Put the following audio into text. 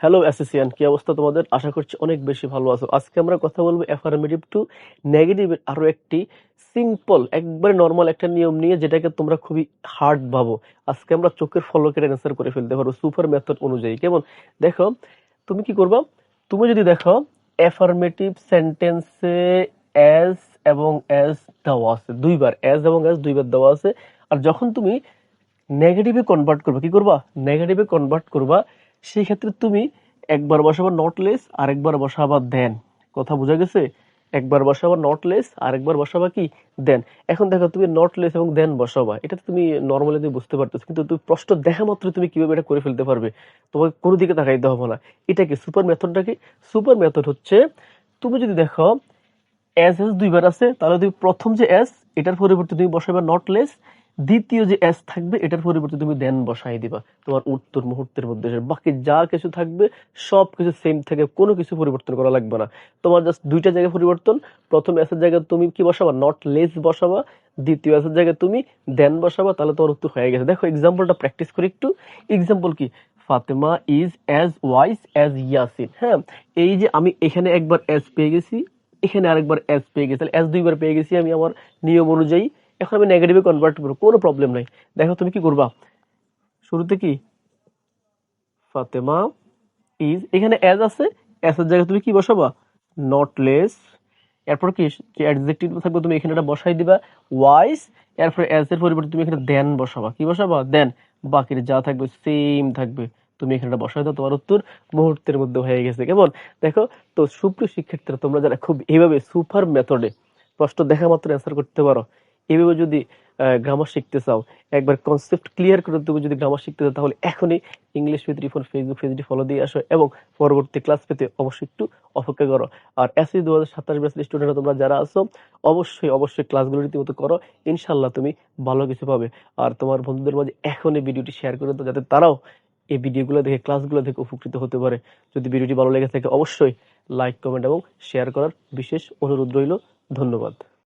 Hello অ্যাসোসিয়ান, কি অবস্থা তোমাদের? আশা করছি অনেক বেশি ভালো আছো। আজকে আমরা কথা বলবো অ্যাফার্মেটিভ টু নেগেটিভের আরো একটি সিম্পল একবারে নর্মাল একটা নিয়ম নিয়ে, যেটাকে তোমরা খুবই হার্ড ভাবো। আজকে আমরা চোখের পলকে অ্যান্সার করে ফেলতে পারো সুপার মেথড অনুযায়ী। কেমন? দেখো, তুমি কি করবা? তুমি যদি দেখো অ্যাফার্মেটিভ সেন্টেন্সে অ্যাজ এবং অ্যাজ দেওয়া আছে দুইবার, অ্যাজ এবং অ্যাজ দুইবার দেওয়া আছে। আর যখন তুমি নেগেটিভে কনভার্ট করবা, কি করবা? নেগেটিভে কনভার্ট করবা। সেই ক্ষেত্রে তুমি একবার বসাবা নট লেস, আরেকবার বসাবা দেন। কথা বোঝা গেছে? একবার বসাবা নট লেস, আরেকবার বসাবা কি? দেন। এখন দেখো, তুমি নট লেস এবং দেন বসাবা, এটা তো তুমি নর্মালি তুমি বুঝতে পারতেছো, কিন্তু তুমি প্রশ্ন দেখা মাত্র তুমি কিভাবে এটা করে ফেলতে পারবে? তোমাকে কোনো দিকে তাকাইতে হবে না। এটা কি সুপার মেথডটা? কি সুপার মেথড হচ্ছে, তুমি যদি দেখো এস এস দুইবার আছে, তাহলে তুমি প্রথম যে এস, এটার পরিবর্তে তুমি বসাবে নট লেস। দ্বিতীয় যে এস থাকবে, এটার পরিবর্তে তুমি দেন বসাই দিবা। তোমার উত্তর মুহূর্তের মধ্যে এসে বাকি যা কিছু থাকবে সব কিছু সেম থাকে, কোনো কিছু পরিবর্তন করা লাগবে না। তোমার জাস্ট দুইটা জায়গায় পরিবর্তন। প্রথম এস এর জায়গায় তুমি কি বসাবা? Not less বসাবা। দ্বিতীয় এস এর জায়গায় তুমি দেন বসাবা, তাহলে তোমার উত্তর হয়ে গেছে। দেখো এক্সাম্পলটা প্র্যাকটিস করি একটু। এক্সাম্পল কি? Fatema is as wise as Yasin. হ্যাঁ, এই যে আমি এখানে একবার এস পেয়ে গেছি, এখানে আরেকবার এস পেয়ে গেছি, তাহলে এস দুইবার পেয়ে গেছি আমি আমার নিয়ম অনুযায়ী। এখন আমি নেগেটিভে কনভার্ট করবো, কোনো প্রবলেম নাই। দেখো তুমি কি করবা? শুরুতে কি? ফাতেমা ইজ, এখানে এস আছে, এস এর জায়গায় তুমি কি বসাবা? Not less. এরপর কি যে অ্যাডজেক্টিভ থাকবে তুমি এখানে এটা বসাই দিবা, ওয়াইজ। এরপর এস এর পরিবর্তে তুমি এখানে দেন বসাবা। কি বসাবা? দেন। বাকি যা থাকবে সেম থাকবে, তুমি এখানে এটা বসাই দাও, তোমার উত্তর মুহূর্তের মধ্যে হয়ে গেছে। কেমন? দেখো, তো সুপ্রিয় শিক্ষার্থীরা, তোমরা যারা খুব এইভাবে সুপার মেথডে প্রশ্ন দেখা মাত্র অ্যান্সার করতে পারো, এইভাবে যদি গ্রামার শিখতে চাও, একবার কনসেপ্ট ক্লিয়ার করে তুমি যদি গ্রামার শিখতে চাও, তাহলে এখনই ইংলিশ উইথ রিফন ফেসবুক পেজটি ফলো দিয়ে আসো এবং পরবর্তী ক্লাস পেতে অবশ্যই একটু অপেক্ষা করো। আর এসি 2027 ব্যাচের স্টুডেন্টরা তোমরা যারা আছো, অবশ্যই অবশ্যই ক্লাসগুলো রীতিমতো করো। ইনশাল্লাহ তুমি ভালো কিছু পাবে। আর তোমার বন্ধুদের মাঝে এখন এই ভিডিওটি শেয়ার করে দাও, যাতে তারাও এই ভিডিওগুলো দেখে, ক্লাসগুলো দেখে উপকৃত হতে পারে। যদি ভিডিওটি ভালো লেগে থাকে, অবশ্যই লাইক, কমেন্ট এবং শেয়ার করার বিশেষ অনুরোধ রইল। ধন্যবাদ।